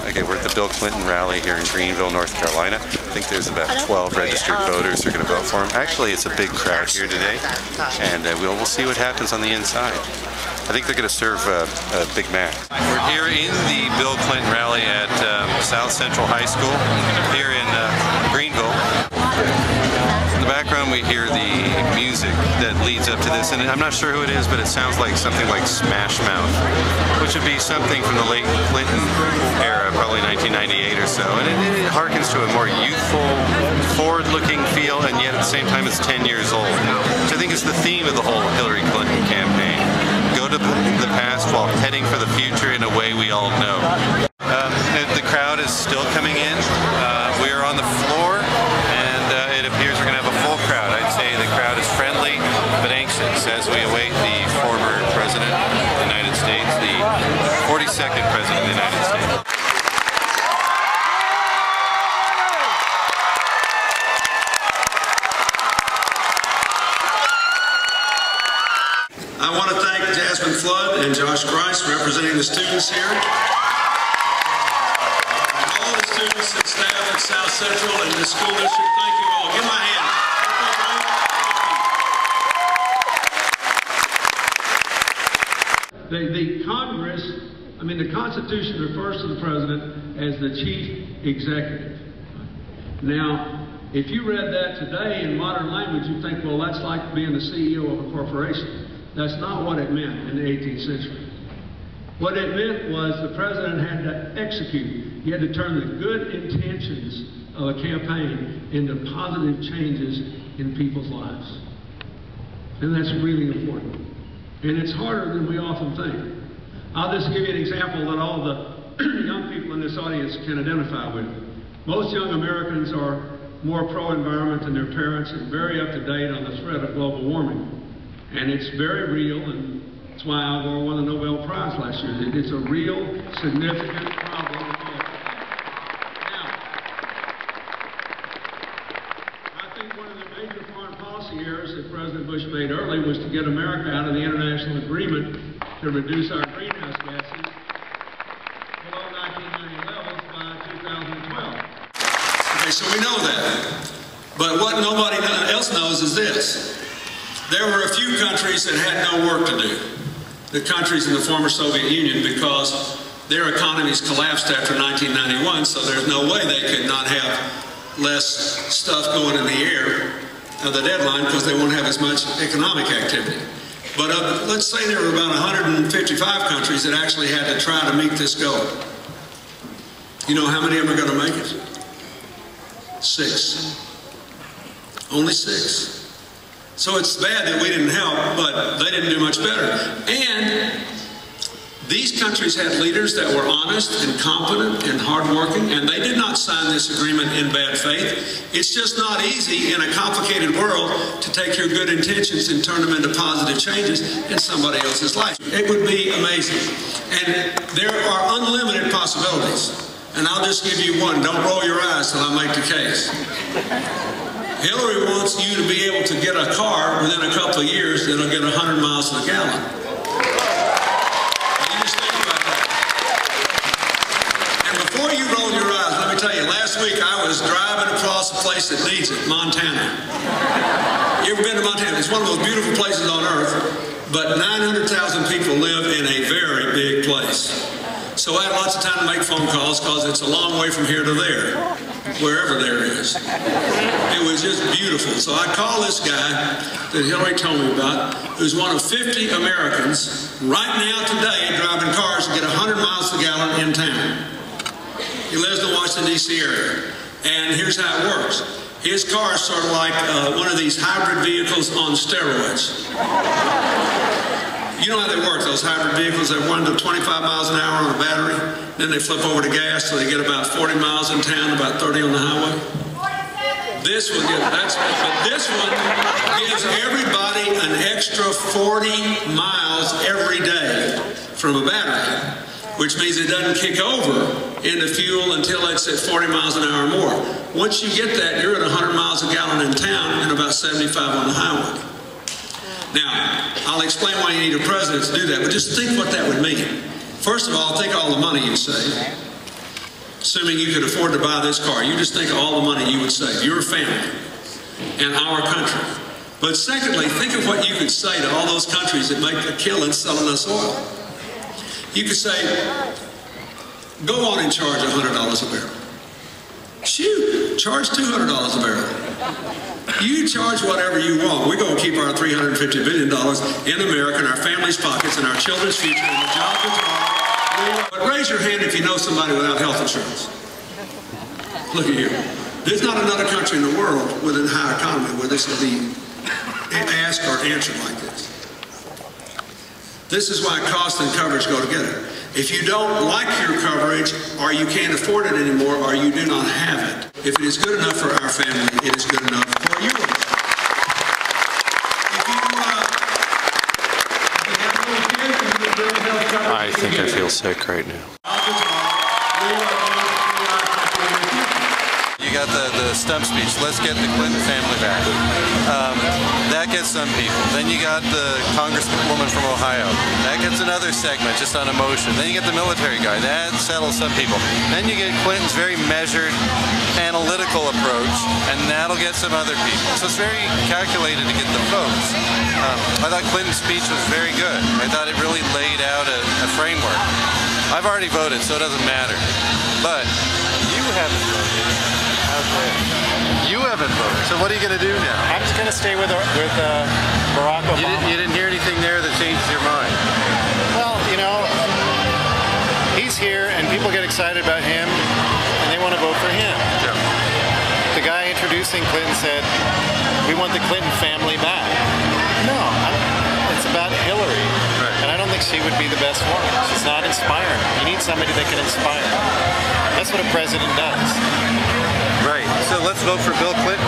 Okay, we're at the Bill Clinton rally here in Greenville, North Carolina. I think there's about 12 registered voters who are going to vote for him. Actually, it's a big crowd here today, and we'll see what happens on the inside. I think they're going to serve a Big Mac. We're here in the Bill Clinton rally at South Central High School here in Greenville. In the background we hear the music that leads up to this, and I'm not sure who it is, but it sounds like something like Smash Mouth, which would be something from the late Clinton era, probably 1998 or so, and it harkens to a more youthful, forward-looking feel, and yet at the same time it's 10 years old, which I think is the theme of the whole Hillary Clinton campaign. Go to the past while heading for the future in a way we all know. The crowd is still coming in. We are on the floor, and it appears we're going to have a full crowd. I'd say the crowd is friendly but anxious as we await the former President of the United States, the 42nd President of the United States. I want to thank Jasmine Flood and Josh Grice representing the students here. All the students and staff at South Central and the school district, thank you all. Give my hand. The Congress, the Constitution refers to the President as the Chief Executive. Now, if you read that today in modern language, you'd think, well, that's like being the CEO of a corporation. That's not what it meant in the 18th century. What it meant was the president had to execute. He had to turn the good intentions of a campaign into positive changes in people's lives. And that's really important. And it's harder than we often think. I'll just give you an example that all the young people in this audience can identify with. Most young Americans are more pro-environment than their parents and very up to date on the threat of global warming. And it's very real, and that's why Al Gore won the Nobel Prize last year. It's a real, significant problem. Now, I think one of the major foreign policy errors that President Bush made early was to get America out of the international agreement to reduce our greenhouse gases below 1990 levels by 2012. Okay, so we know that. But what nobody else knows is this. There were a few countries that had no work to do. The countries in the former Soviet Union, because their economies collapsed after 1991, so there's no way they could not have less stuff going in the air of the deadline because they won't have as much economic activity. But let's say there were about 155 countries that actually had to try to meet this goal. You know how many of them are going to make it? 6. Only 6. So it's bad that we didn't help, but they didn't do much better. And these countries had leaders that were honest and competent and hardworking, and they did not sign this agreement in bad faith. It's just not easy in a complicated world to take your good intentions and turn them into positive changes in somebody else's life. It would be amazing. And there are unlimited possibilities. And I'll just give you one. Don't roll your eyes till I make the case. Hillary wants you to be able to get a car within a couple of years that'll get 100 miles to the gallon. You just think about that. And before you roll your eyes, let me tell you, last week I was driving across a place that needs it, Montana. You ever been to Montana? It's one of those beautiful places on earth, but 900,000 people live in a very big place. So I had lots of time to make phone calls because it's a long way from here to there, wherever there is. It was just beautiful. So I called this guy that Hillary told me about, who's one of 50 Americans right now today driving cars to get 100 miles to the gallon in town. He lives in the Washington, D.C. area. And here's how it works. His car is sort of like one of these hybrid vehicles on steroids. You know how they work, those hybrid vehicles. They run to 25 miles an hour on a battery, then they flip over to gas so they get about 40 miles in town, about 30 on the highway. This one gives everybody an extra 40 miles every day from a battery, which means it doesn't kick over into fuel until it's at 40 miles an hour or more. Once you get that, you're at 100 miles a gallon in town and about 75 on the highway. Now, I'll explain why you need a president to do that, but just think what that would mean. First of all, think all the money you save. assuming you could afford to buy this car, you just think of all the money you would save, your family, and our country. But secondly, think of what you could say to all those countries that make a killing selling us oil. You could say, go on and charge $100 a barrel. Shoot, charge $200 a barrel. You charge whatever you want. We're going to keep our $350 billion in America, in our families' pockets, in our children's future, in the jobs of tomorrow. But raise your hand if you know somebody without health insurance. Look at you. There's not another country in the world with a high economy where this will be asked or answered like this. This is why cost and coverage go together. If you don't like your coverage, or you can't afford it anymore, or you do not have it, if it is good enough for our family, it is good enough for yours. I think I feel sick right now. You got the stump speech, let's get the Clinton family back. That gets some people. Then you got the congresswoman from Ohio. That gets another segment just on emotion. Then you get the military guy. That settles some people. Then you get Clinton's very measured, analytical approach, and that'll get some other people. So it's very calculated to get the votes. I thought Clinton's speech was very good. I thought it really laid out a framework. I've already voted, so it doesn't matter. But you haven't voted. You haven't voted, so what are you going to do now? I'm just going to stay with Barack Obama. You didn't hear anything there that changes your mind? Well, you know, he's here and people get excited about him and they want to vote for him. Yeah. The guy introducing Clinton said, we want the Clinton family back. No, it's about Hillary. Right. And I don't think she would be the best one. She's not inspiring. You need somebody that can inspire. That's what a president does. Right. So let's vote for Bill Clinton.